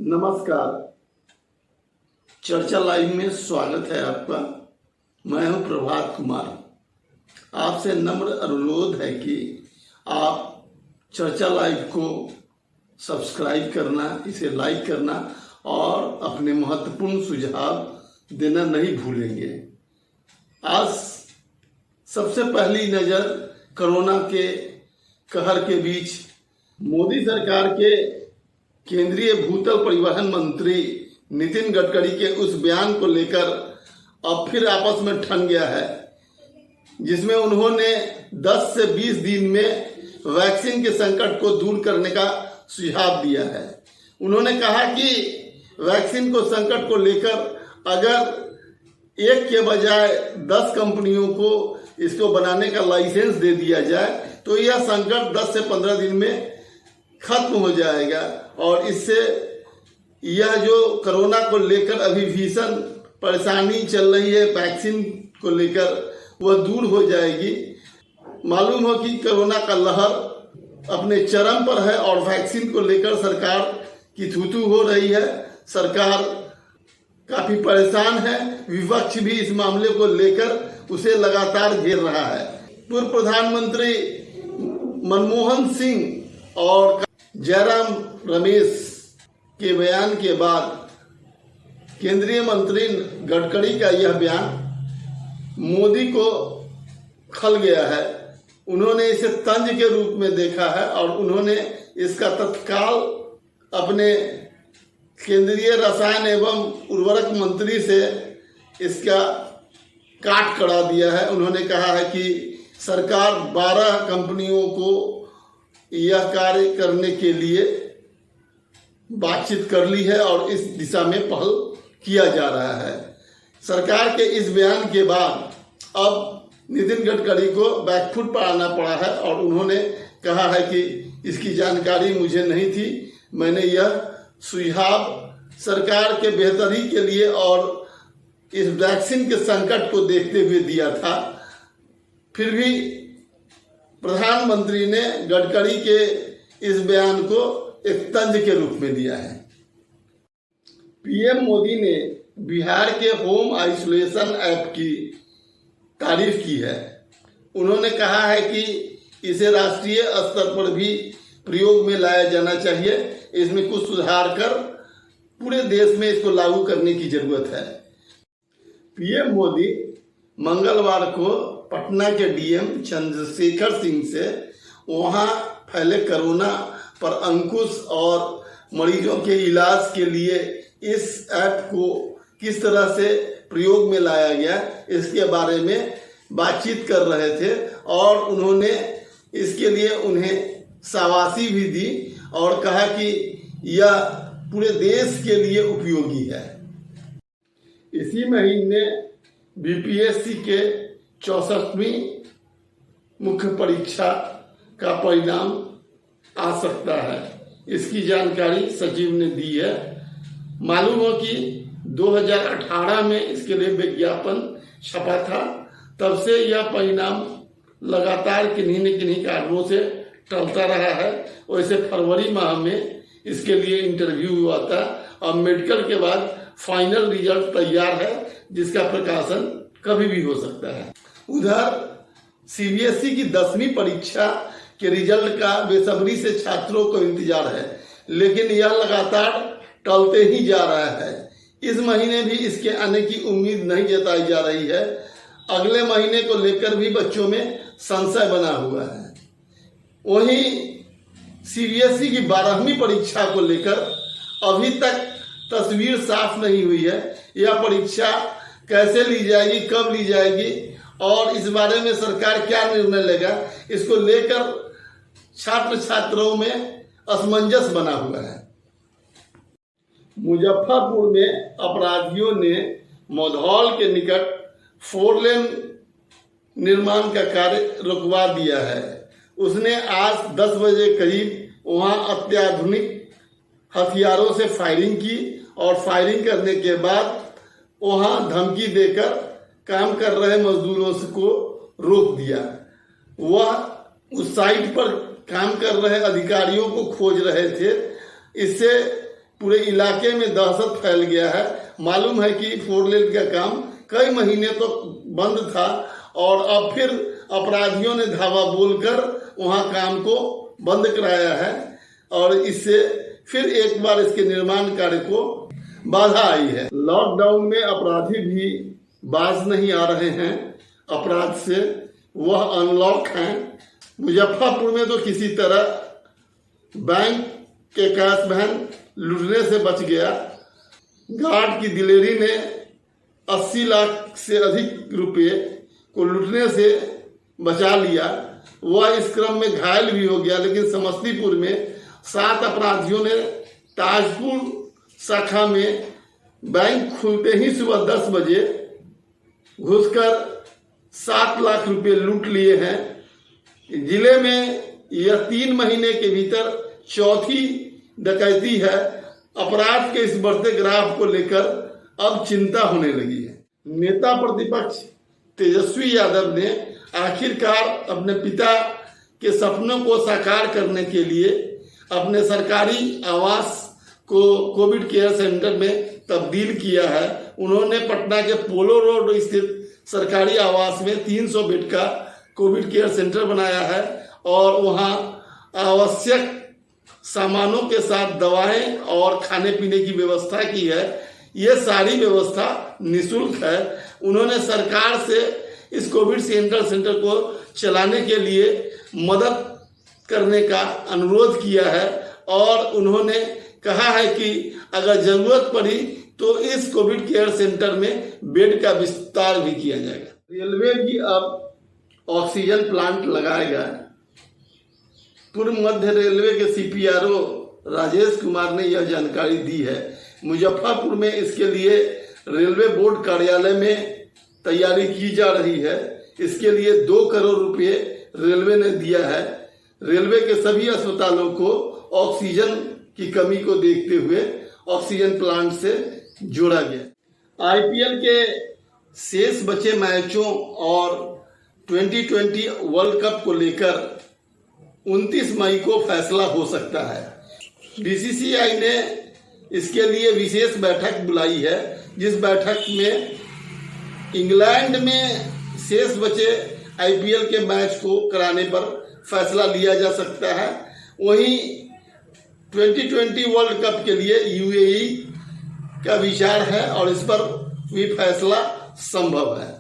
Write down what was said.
नमस्कार। चर्चा लाइव में स्वागत है आपका। मैं हूं प्रभात कुमार। आपसे नम्र अनुरोध है कि आप चर्चा लाइव को सब्सक्राइब करना, इसे लाइक करना और अपने महत्वपूर्ण सुझाव देना नहीं भूलेंगे। आज सबसे पहली नज़र कोरोना के कहर के बीच मोदी सरकार के केंद्रीय भूतल परिवहन मंत्री नितिन गडकरी के उस बयान को लेकर अब फिर आपस में ठन गया है, जिसमें उन्होंने 10 से 20 दिन में वैक्सीन के संकट को दूर करने का सुझाव दिया है। उन्होंने कहा कि वैक्सीन को संकट को लेकर अगर एक के बजाय 10 कंपनियों को इसको बनाने का लाइसेंस दे दिया जाए तो यह संकट 10 से 15 दिन में खत्म हो जाएगा और इससे यह जो कोरोना को लेकर अभी भीषण परेशानी चल रही है वैक्सीन को लेकर, वह दूर हो जाएगी। मालूम हो कि कोरोना का लहर अपने चरम पर है और वैक्सीन को लेकर सरकार की थू-थू हो रही है। सरकार काफ़ी परेशान है, विपक्ष भी इस मामले को लेकर उसे लगातार घेर रहा है। पूर्व प्रधानमंत्री मनमोहन सिंह और जयराम रमेश के बयान के बाद केंद्रीय मंत्री गडकरी का यह बयान मोदी को खल गया है। उन्होंने इसे तंज के रूप में देखा है और उन्होंने इसका तत्काल अपने केंद्रीय रसायन एवं उर्वरक मंत्री से इसका काट करा दिया है। उन्होंने कहा है कि सरकार 12 कंपनियों को यह कार्य करने के लिए बातचीत कर ली है और इस दिशा में पहल किया जा रहा है। सरकार के इस बयान के बाद अब नितिन गडकरी को बैकफुट पर आना पड़ा है और उन्होंने कहा है कि इसकी जानकारी मुझे नहीं थी, मैंने यह सुझाव सरकार के बेहतरी के लिए और इस वैक्सीन के संकट को देखते हुए दिया था। फिर भी प्रधानमंत्री ने गडकरी के इस बयान को एक तंज के रूप में लिया है। पीएम मोदी ने बिहार के होम आइसोलेशन ऐप की तारीफ की है। उन्होंने कहा है कि इसे राष्ट्रीय स्तर पर भी प्रयोग में लाया जाना चाहिए। इसमें कुछ सुधार कर पूरे देश में इसको लागू करने की जरूरत है। पीएम मोदी मंगलवार को पटना के डीएम चंद्रशेखर सिंह से वहां फैले कोरोना पर अंकुश और मरीजों के इलाज के लिए इस ऐप को किस तरह से प्रयोग में लाया गया इसके बारे में बातचीत कर रहे थे और उन्होंने इसके लिए उन्हें शाबाशी भी दी और कहा कि यह पूरे देश के लिए उपयोगी है। इसी महीने बीपीएससी के 64वीं मुख्य परीक्षा का परिणाम आ सकता है। इसकी जानकारी सचिव ने दी है। मालूम हो कि 2018 में इसके लिए विज्ञापन छपा था, तब से यह परिणाम लगातार किन्हीं न किन्हीं कारणों से टलता रहा है। वैसे फरवरी माह में इसके लिए इंटरव्यू हुआ था और मेडिकल के बाद फाइनल रिजल्ट तैयार है, जिसका प्रकाशन कभी भी हो सकता है। उधर सीबीएसई की 10वीं परीक्षा के रिजल्ट का बेसब्री से छात्रों को इंतजार है, लेकिन यह लगातार टलते ही जा रहा है। इस महीने भी इसके आने की उम्मीद नहीं जताई जा रही है। अगले महीने को लेकर भी बच्चों में संशय बना हुआ है। वहीं सीबीएसई की 12वीं परीक्षा को लेकर अभी तक तस्वीर साफ नहीं हुई है। यह परीक्षा कैसे ली जाएगी, कब ली जाएगी और इस बारे में सरकार क्या निर्णय लेगा, इसको लेकर छात्र छात्राओं में असमंजस बना हुआ है। मुजफ्फरपुर में अपराधियों ने मौधौल के निकट 4 लेन निर्माण का कार्य रुकवा दिया है। उसने आज 10 बजे करीब वहां अत्याधुनिक हथियारों से फायरिंग की और फायरिंग करने के बाद वहां धमकी देकर काम कर रहे मजदूरों को रोक दिया। वह उस साइट पर काम कर रहे अधिकारियों को खोज रहे थे। इससे पूरे इलाके में दहशत फैल गया है। मालूम है कि 4 लेन का काम कई महीने तो बंद था और अब फिर अपराधियों ने धावा बोलकर वहां काम को बंद कराया है और इससे फिर एक बार इसके निर्माण कार्य को बाधा आई है। लॉकडाउन में अपराधी भी बाज नहीं आ रहे हैं अपराध से, वह अनलॉक हैं। मुजफ्फरपुर में तो किसी तरह बैंक के कैश वैन लूटने से बच गया। गार्ड की दिलेरी ने 80 लाख से अधिक रुपए को लूटने से बचा लिया। वह इस क्रम में घायल भी हो गया, लेकिन समस्तीपुर में 7 अपराधियों ने ताजपुर शाखा में बैंक खुलते ही सुबह 10 बजे घुसकर 7 लाख रुपए लूट लिए हैं। जिले में यह 3 महीने के भीतर चौथी डकैती है। अपराध के इस बढ़ते ग्राफ को लेकर अब चिंता होने लगी है। नेता प्रतिपक्ष तेजस्वी यादव ने आखिरकार अपने पिता के सपनों को साकार करने के लिए अपने सरकारी आवास को कोविड केयर सेंटर में तब्दील किया है। उन्होंने पटना के पोलो रोड स्थित सरकारी आवास में 300 बेड का कोविड केयर सेंटर बनाया है और वहां आवश्यक सामानों के साथ दवाएं और खाने पीने की व्यवस्था की है। ये सारी व्यवस्था निःशुल्क है। उन्होंने सरकार से इस कोविड सेंटर को चलाने के लिए मदद करने का अनुरोध किया है और उन्होंने कहा है कि अगर जरूरत पड़ी तो इस कोविड केयर सेंटर में बेड का विस्तार भी किया जाएगा। रेलवे भी अब ऑक्सीजन प्लांट लगाएगा। पूर्व मध्य रेलवे के CPRO राजेश कुमार ने यह जानकारी दी है। मुजफ्फरपुर में इसके लिए रेलवे बोर्ड कार्यालय में तैयारी की जा रही है। इसके लिए 2 करोड़ रुपए रेलवे ने दिया है। रेलवे के सभी अस्पतालों को ऑक्सीजन की कमी को देखते हुए ऑक्सीजन प्लांट से जोड़ा गया। IPL के शेष बचे मैचों और 2020 वर्ल्ड कप को लेकर 29 मई को फैसला हो सकता है। BCCI ने इसके लिए विशेष बैठक बुलाई है, जिस बैठक में इंग्लैंड में शेष बचे IPL के मैच को कराने पर फैसला लिया जा सकता है। वहीं 2020 वर्ल्ड कप के लिए UAE का विचार है और इस पर भी फैसला संभव है।